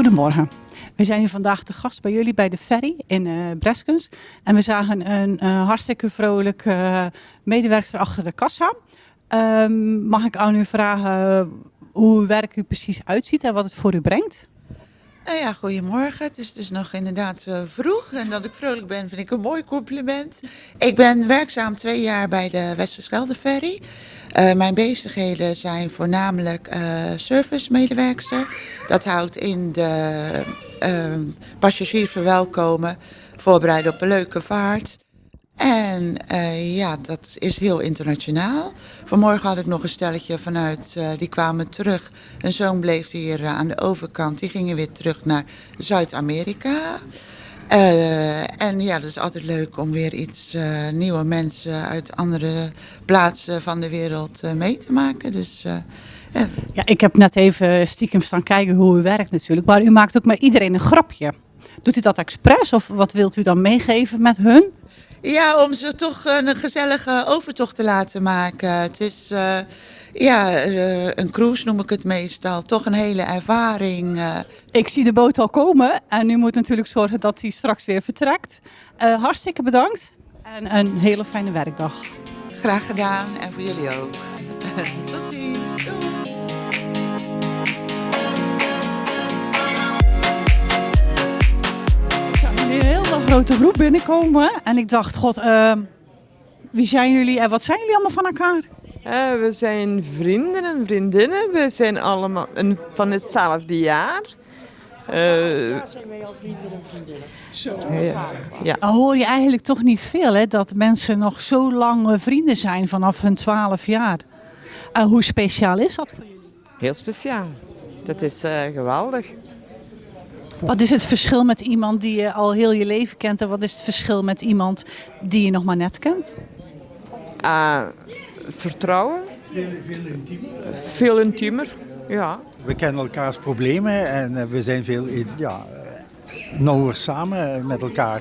Goedemorgen. We zijn hier vandaag te gast bij jullie bij de Ferry in Breskens. En we zagen een hartstikke vrolijke medewerker achter de kassa. Mag ik aan u vragen hoe uw werk u precies uitziet en wat het voor u brengt? Ja, goedemorgen. Het is dus nog inderdaad vroeg. En dat ik vrolijk ben, vind ik een mooi compliment. Ik ben werkzaam 2 jaar bij de Westerschelde Ferry. Mijn bezigheden zijn voornamelijk servicemedewerkster. Dat houdt in de passagiers verwelkomen, voorbereiden op een leuke vaart. En ja, dat is heel internationaal. Vanmorgen had ik nog een stelletje vanuit, die kwamen terug. Een zoon bleef hier aan de overkant. Die gingen weer terug naar Zuid-Amerika. En ja, dat is altijd leuk om weer iets nieuwe mensen uit andere plaatsen van de wereld mee te maken. Dus Ja, ik heb net even stiekem staan kijken hoe u werkt natuurlijk. Maar u maakt ook met iedereen een grapje. Doet u dat expres of wat wilt u dan meegeven met hun? ja, om ze toch een gezellige overtocht te laten maken. Het is een cruise noem ik het meestal. Toch een hele ervaring. Ik zie de boot al komen en u moet natuurlijk zorgen dat hij straks weer vertrekt. Hartstikke bedankt en een hele fijne werkdag. Graag gedaan en voor jullie ook. Tot ziens. Ik zag jullie een hele grote groep binnenkomen en ik dacht, god, wie zijn jullie en wat zijn jullie allemaal van elkaar? We zijn vrienden en vriendinnen. We zijn allemaal van hetzelfde jaar. Daar zijn wij al vrienden en vriendinnen. Zo. Ja. Dan hoor je eigenlijk toch niet veel, hè, dat mensen nog zo lang vrienden zijn vanaf hun 12 jaar. Hoe speciaal is dat voor jullie? Heel speciaal. Dat is geweldig. Wat is het verschil met iemand die je al heel je leven kent en wat is het verschil met iemand die je nog maar net kent? Vertrouwen. Veel intiemer. Veel intiemer. Ja. We kennen elkaars problemen en we zijn veel nauwer samen met elkaar.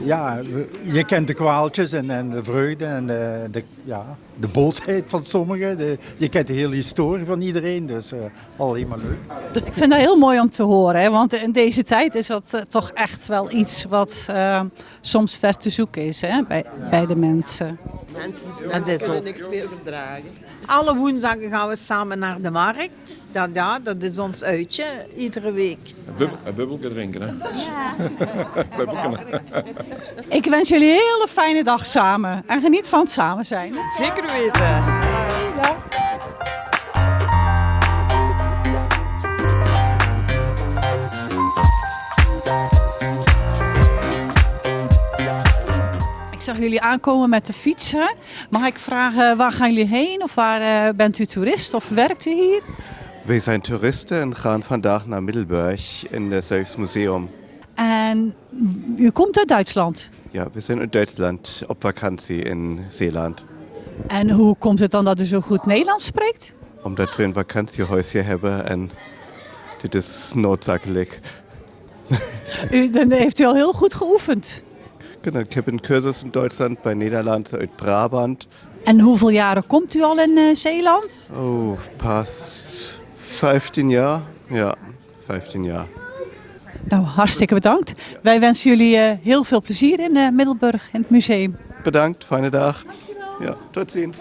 Ja, je kent de kwaaltjes en de vreugde en de boosheid van sommigen. Je kent de hele historie van iedereen, dus alleen maar leuk. Ik vind dat heel mooi om te horen, hè, want in deze tijd is dat toch echt wel iets wat soms ver te zoeken is, hè, bij de mensen. Dat is ook. Niks meer verdragen. Alle woensdagen gaan we samen naar de markt. Dat is ons uitje, iedere week. Een bubbelke drinken, hè? Ja. Ik wens jullie een hele fijne dag samen en geniet van het samen zijn. Zeker weten. Ik zag jullie aankomen met de fietsen. Mag ik vragen, waar gaan jullie heen? Of waar bent u toerist of werkt u hier? We zijn toeristen en gaan vandaag naar Middelburg in het Zeeuws-museum. En u komt uit Duitsland. Ja, we zijn uit Duitsland op vakantie in Zeeland. En hoe komt het dan dat u zo goed Nederlands spreekt? Omdat we een vakantiehuisje hebben en dit is noodzakelijk. Dan heeft u al heel goed geoefend. Genau, ik heb een cursus in Duitsland bij Nederlands uit Brabant. En hoeveel jaren komt u al in Zeeland? Oh, pas 15 jaar. Ja, 15 jaar. Nou, hartstikke bedankt. Wij wensen jullie heel veel plezier in Middelburg in het museum. Bedankt, fijne dag. Ja, tot ziens.